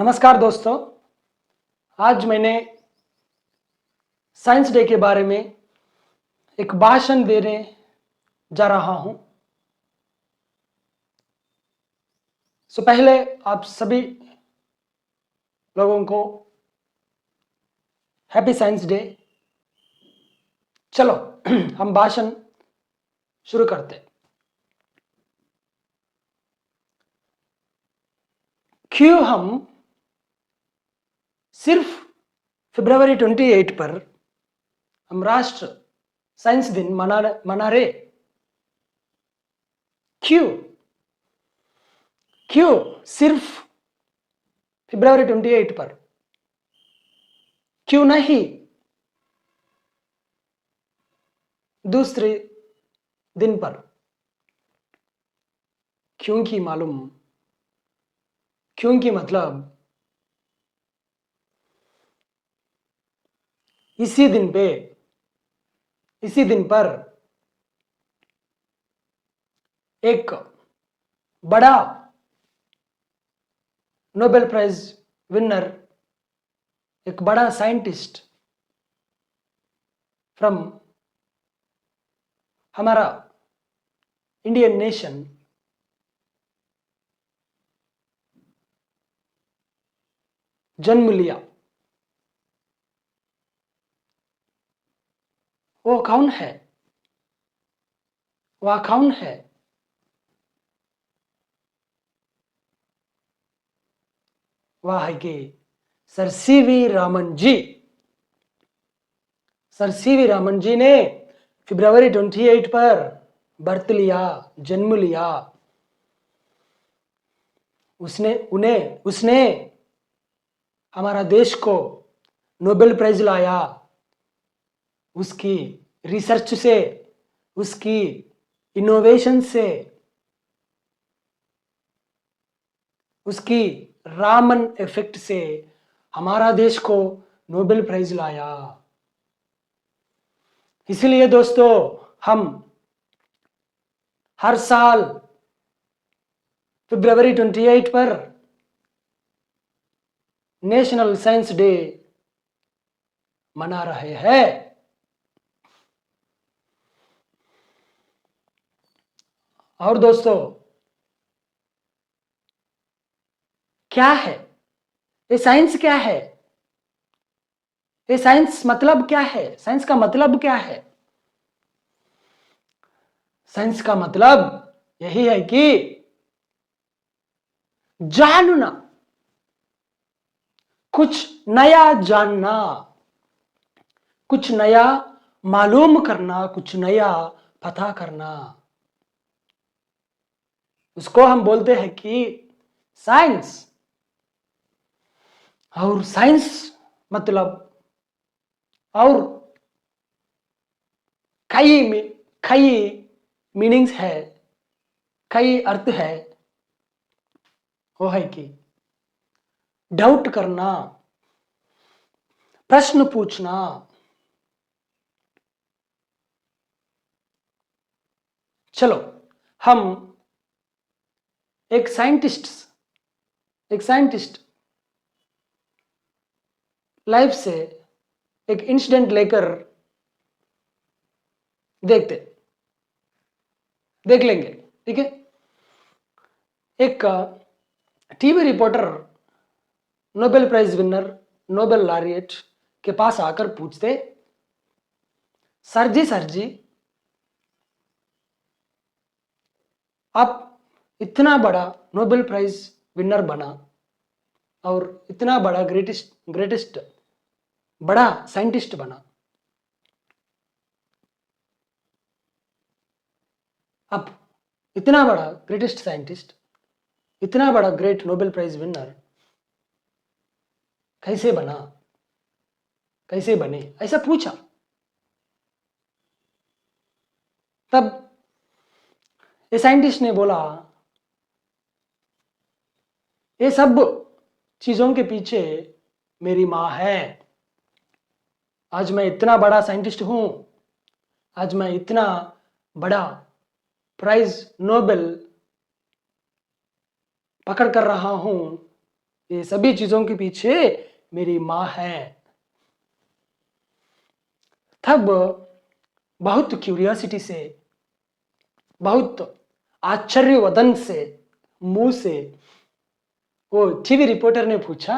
नमस्कार दोस्तों। आज मैंने साइंस डे के बारे में एक भाषण देने जा रहा हूं। पहले आप सभी लोगों को हैप्पी साइंस डे। चलो हम भाषण शुरू करते हैं। क्यों हम सिर्फ फरवरी 28 पर हम राष्ट्र साइंस दिन मना रहे? क्यों क्यों सिर्फ फरवरी 28 पर? क्यों नहीं दूसरे दिन पर? क्योंकि मालूम, क्योंकि मतलब इसी दिन पर एक बड़ा नोबेल प्राइज विनर, एक बड़ा साइंटिस्ट फ्रॉम हमारा इंडियन नेशन जन्म लिया। वो कौन है? वह कौन है? वह है कि सर सीवी रामन जी। सर सीवी रामन जी ने फरवरी 28 पर बर्थ लिया, जन्म लिया। उसने हमारा देश को नोबेल प्राइज लाया। उसकी रिसर्च से, उसकी इनोवेशन से, उसकी रामन इफेक्ट से हमारा देश को नोबेल प्राइज लाया। इसलिए दोस्तों, हम हर साल फरवरी 28 पर नेशनल साइंस डे मना रहे हैं। और दोस्तों, क्या है ये साइंस? क्या है ये साइंस? मतलब क्या है? साइंस का मतलब क्या है? साइंस का मतलब यही है कि जानना, कुछ नया जानना, कुछ नया मालूम करना, कुछ नया पता करना। उसको हम बोलते हैं कि साइंस। और साइंस मतलब और कई मीनिंग्स है, कई अर्थ है। वो है कि डाउट करना, प्रश्न पूछना। चलो हम एक साइंटिस्ट लाइफ से एक इंसिडेंट लेकर देख लेंगे, ठीक है? एक TV reporter Nobel prize winner, Nobel laureate के पास आकर पूछते, सर जी आप इतना बड़ा नोबेल प्राइज विनर बना और इतना बड़ा ग्रेटेस्ट बड़ा साइंटिस्ट बना, अब इतना बड़ा ग्रेटेस्ट साइंटिस्ट, इतना बड़ा ग्रेट नोबेल प्राइज विनर कैसे बना, कैसे बने? ऐसा पूछा। तब ये साइंटिस्ट ने बोला, ये सब चीजों के पीछे मेरी मां है। आज मैं इतना बड़ा साइंटिस्ट हूं, आज मैं इतना बड़ा प्राइज नोबेल पकड़ कर रहा हूं, ये सभी चीजों के पीछे मेरी माँ है। तब बहुत क्यूरियोसिटी से, बहुत आश्चर्यवदन से, मुंह से वो टीवी रिपोर्टर ने पूछा,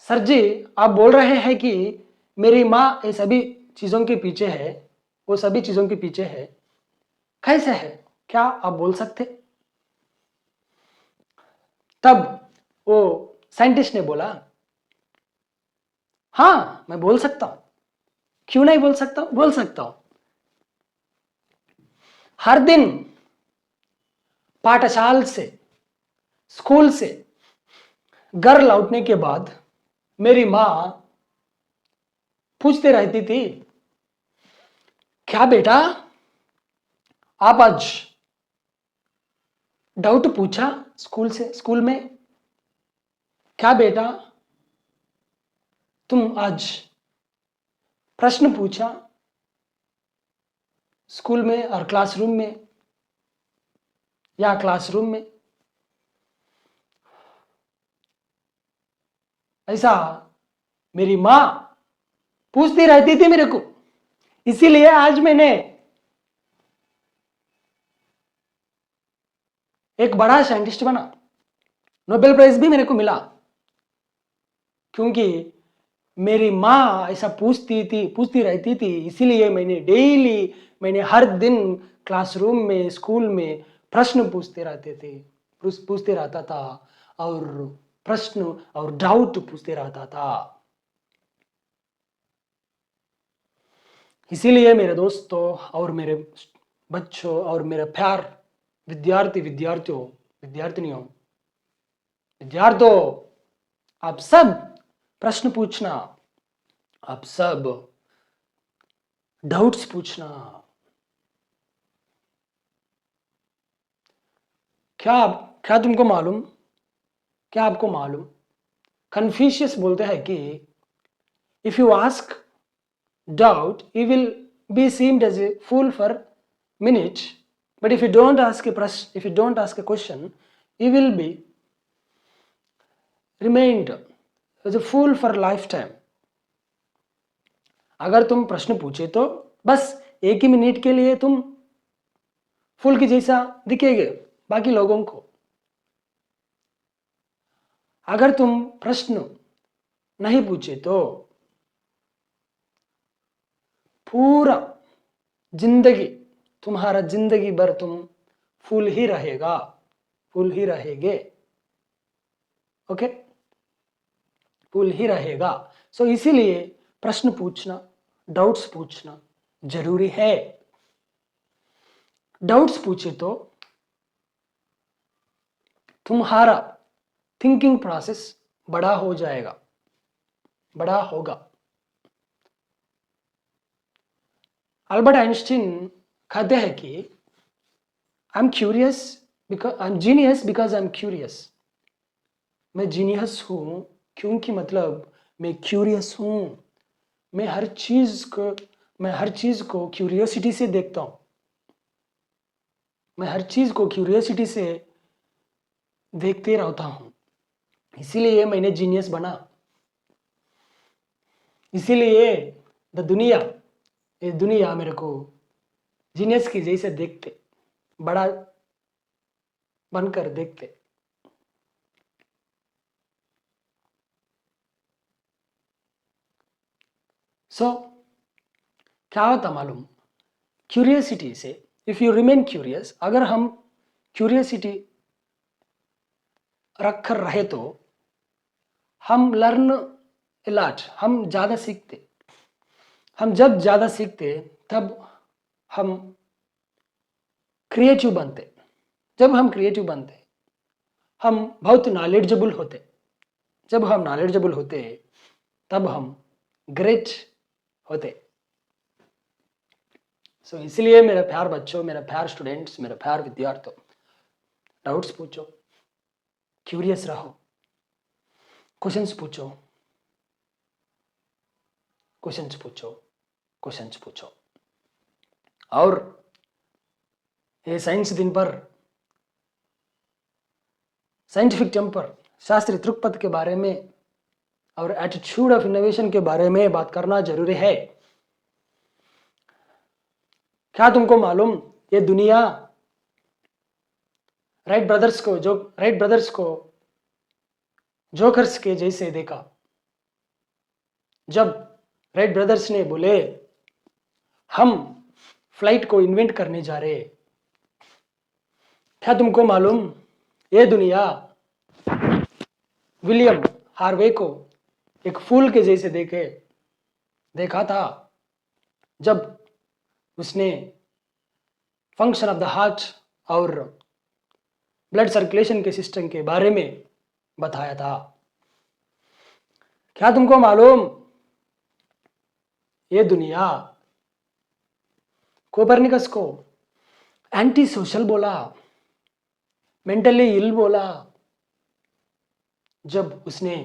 सर जी आप बोल रहे हैं कि मेरी माँ ये सभी चीजों के पीछे है, वो सभी चीजों के पीछे है, कैसे है, क्या आप बोल सकते? तब वो साइंटिस्ट ने बोला, हाँ मैं बोल सकता हूं, क्यों नहीं बोल सकता हूं, बोल सकता हूं। हर दिन पाठशाला से, स्कूल से घर लौटने के बाद मेरी माँ पूछते रहती थी, क्या बेटा आप आज डाउट पूछा स्कूल में, क्या बेटा तुम आज प्रश्न पूछा स्कूल में और क्लासरूम में या क्लासरूम में? ऐसा मेरी माँ पूछती रहती थी मेरे को। इसीलिए आज मैंने एक बड़ा साइंटिस्ट बना, नोबेल प्राइज भी मेरे को मिला, क्योंकि मेरी माँ ऐसा पूछती रहती थी। इसीलिए मैंने हर दिन क्लासरूम में, स्कूल में प्रश्न पूछते रहता था और प्रश्न और डाउट पूछते रहता था। इसीलिए मेरे दोस्तों और मेरे बच्चों और मेरे प्यार विद्यार्थियों, आप सब प्रश्न पूछना, आप सब डाउट्स पूछना। क्या तुमको मालूम, क्या आपको मालूम, कन्फ्यूशियस बोलते हैं कि if you ask doubt, you will be seemed as a fool for minute, but if you don't ask a question, you will be remained as a fool for lifetime. अगर तुम प्रश्न पूछे तो बस एक ही मिनट के लिए तुम फूल की जैसा दिखेगे बाकी लोगों को। अगर तुम प्रश्न नहीं पूछे तो पूरा जिंदगी, तुम्हारा जिंदगी भर तुम फूल ही रहेगे। ओके, फूल ही रहेगा। सो इसीलिए प्रश्न पूछना, डाउट्स पूछना जरूरी है। डाउट्स पूछे तो तुम्हारा थिंकिंग प्रोसेस बड़ा होगा। अल्बर्ट आइंस्टीन कहते हैं कि I am genius because I am curious. मैं जीनियस हूं क्योंकि मतलब मैं क्यूरियस हूं। मैं हर चीज को क्यूरियोसिटी से देखता हूं। मैं हर चीज को क्यूरियोसिटी से देखते रहता हूं। इसीलिए मैंने जीनियस बना। इसीलिए ये दुनिया मेरे को जीनियस की जैसे देखते, बड़ा बनकर देखते। सो क्या होता मालूम, क्यूरियोसिटी से, इफ यू रिमेन क्यूरियस, अगर हम क्यूरियोसिटी रख कर रहे तो हम लर्न ए लॉट, हम ज़्यादा सीखते। हम जब ज़्यादा सीखते तब हम क्रिएटिव बनते। जब हम क्रिएटिव बनते हम बहुत नॉलेजेबल होते। जब हम नॉलेजेबल होते तब हम ग्रेट होते। सो इसलिए मेरे प्यार बच्चों, मेरे प्यार स्टूडेंट्स, मेरे प्यार विद्यार्थियों, डाउट्स पूछो, क्यूरियस रहो, क्वेश्चंस पूछो। और ये साइंस दिन पर, साइंटिफिक टेम्पर, शास्त्रीय दृक्पथ के बारे में और एटीट्यूड ऑफ इनोवेशन के बारे में बात करना जरूरी है। क्या तुमको मालूम, ये दुनिया राइट ब्रदर्स को जोकर्स के जैसे देखा। जब राइट ब्रदर्स ने बोले हम फ्लाइट को इन्वेंट करने जा रहे, क्या तुमको मालूम ये दुनिया विलियम हार्वे को एक फूल के जैसे देखा था जब उसने फंक्शन ऑफ द हार्ट और ब्लड सर्कुलेशन के सिस्टम के बारे में बताया था। क्या तुमको मालूम ये दुनिया कोपरनिकस को एंटी सोशल बोला, मेंटली इल बोला जब उसने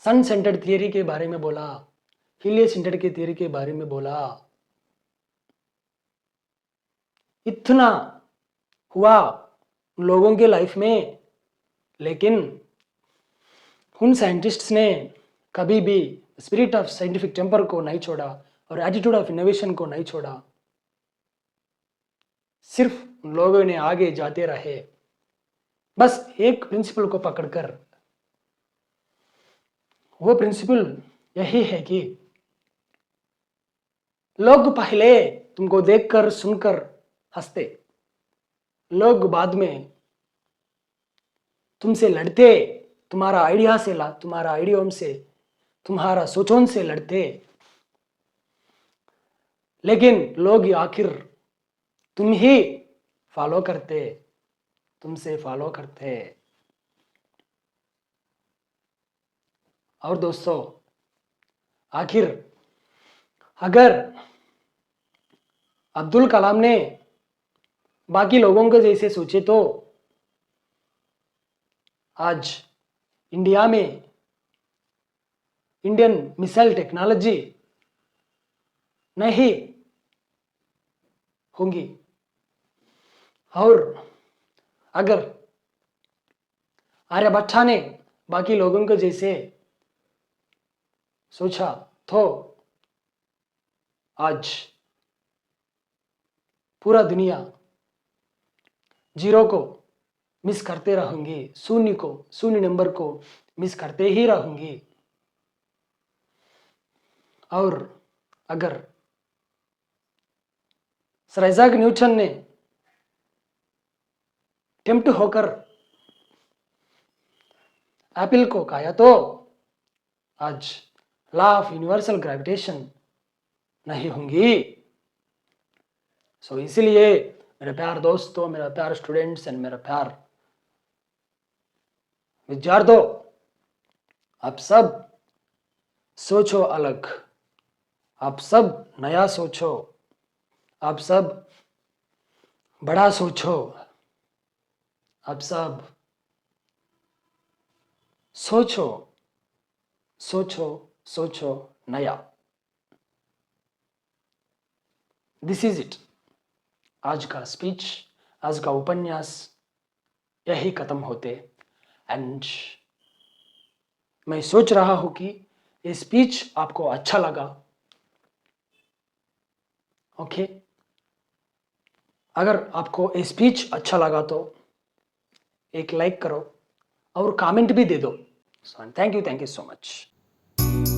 सन सेंटर्ड थियरी के बारे में बोला, हीलियो सेंटर्ड के थियरी के बारे में बोला। इतना हुआ लोगों के लाइफ में, लेकिन उन साइंटिस्ट्स ने कभी भी स्पिरिट ऑफ साइंटिफिक टेम्पर को नहीं छोड़ा और एटीट्यूड ऑफ इनोवेशन को नहीं छोड़ा। सिर्फ लोगों ने आगे जाते रहे, बस एक प्रिंसिपल को पकड़कर। वो प्रिंसिपल यही है कि लोग पहले तुमको देखकर सुनकर हंसते, लोग बाद में तुमसे लड़ते, तुम्हारा आइडियोम से, तुम्हारा सोचों से लड़ते, लेकिन लोग आखिर तुम ही फॉलो करते, तुमसे फॉलो करते। और दोस्तों, आखिर अगर अब्दुल कलाम ने बाकी लोगों के जैसे सोचे तो आज इंडिया में इंडियन मिसाइल टेक्नोलॉजी नहीं होंगी। और अगर आर्यभट्टा ने बाकी लोगों के जैसे सोचा तो आज पूरा दुनिया जीरो को मिस करते रहेंगे, शून्य नंबर को मिस करते ही रहेंगे। और अगर सर आइजैक न्यूटन ने टेम्प्ट होकर एप्पल को खाया तो आज लॉ ऑफ यूनिवर्सल ग्रेविटेशन नहीं होंगी। सो इसीलिए मेरे प्यार दोस्तों, मेरा प्यार स्टूडेंट्स एंड मेरा प्यार विद्यार्थियों, आप सब सोचो अलग, आप सब नया सोचो, आप सब बड़ा सोचो, आप सब सोचो सोचो सोचो नया। This is it. आज का स्पीच, आज का उपन्यास यही खत्म होते। एंड मैं सोच रहा हूं कि ये स्पीच आपको अच्छा लगा। ओके, अगर आपको ये स्पीच अच्छा लगा तो एक लाइक करो और कमेंट भी दे दो। Thank you so much.